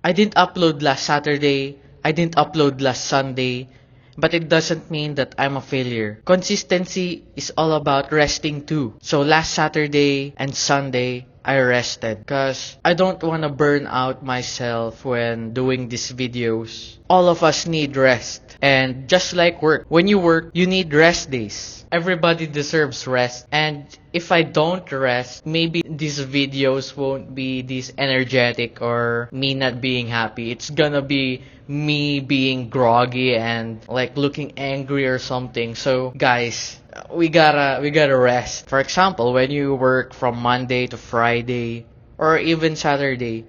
I didn't upload last Saturday, I didn't upload last Sunday, but it doesn't mean that I'm a failure. Consistency is all about resting too. So last Saturday and Sunday, I rested because I don't want to burn out myself when doing these videos. All of us need rest. And just like work, when you work, you need rest days. Everybody deserves rest. And if I don't rest, maybe these videos won't be this energetic or me not being happy. It's gonna be me being groggy and like looking angry or something. So guys, we gotta rest. For example, when you work from Monday to Friday or even Saturday,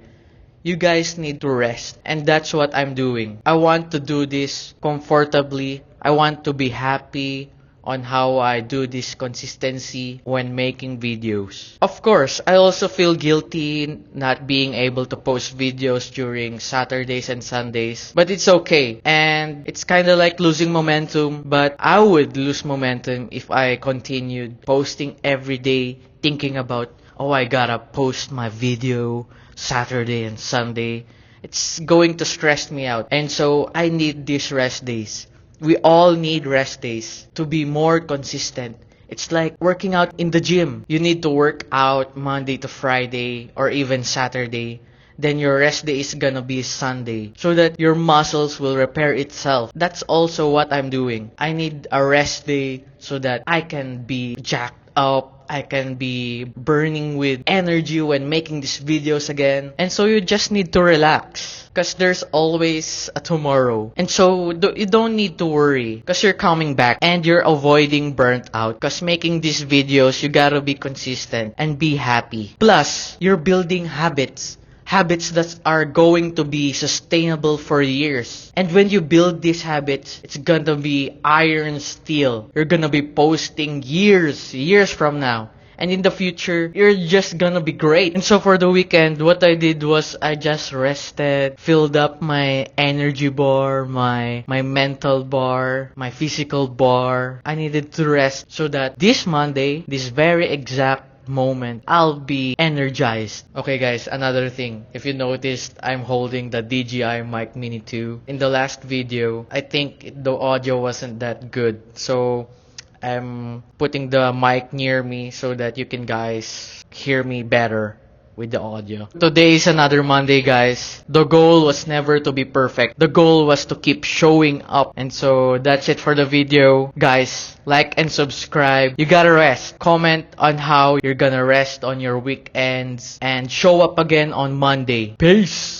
you guys need to rest. And that's what I'm doing. I want to do this comfortably. I want to be happy on how I do this consistency when making videos. Of course, I also feel guilty not being able to post videos during Saturdays and Sundays. But it's okay. And it's kind of like losing momentum. But I would lose momentum if I continued posting every day, thinking about, oh, I gotta post my video Saturday and Sunday. It's going to stress me out. And so I need these rest days. We all need rest days to be more consistent. It's like working out in the gym. You need to work out Monday to Friday or even Saturday. Then your rest day is gonna be Sunday so that your muscles will repair itself. That's also what I'm doing. I need a rest day so that I can be jacked up. I can be burning with energy when making these videos again. And so you just need to relax. Because there's always a tomorrow. And so you don't need to worry. Because you're coming back and you're avoiding burnt out. Because making these videos, you gotta be consistent and be happy. Plus, you're building habits. Habits that are going to be sustainable for years. And when you build these habits, it's gonna be iron steel. You're gonna be posting years from now. And in the future, you're just gonna be great. And so for the weekend, what I did was I just rested, filled up my energy bar, my mental bar, my physical bar. I needed to rest so that this Monday, this very exact moment, I'll be energized. Okay guys, another thing. If you noticed, I'm holding the DJI Mic Mini 2. In the last video, I think the audio wasn't that good. So I'm putting the mic near me so that you can guys hear me better with the audio. Today is another Monday, guys. The goal was never to be perfect. The goal was to keep showing up. And so that's it for the video. Guys, like and subscribe. You gotta rest. Comment on how you're gonna rest on your weekends and show up again on Monday. Peace!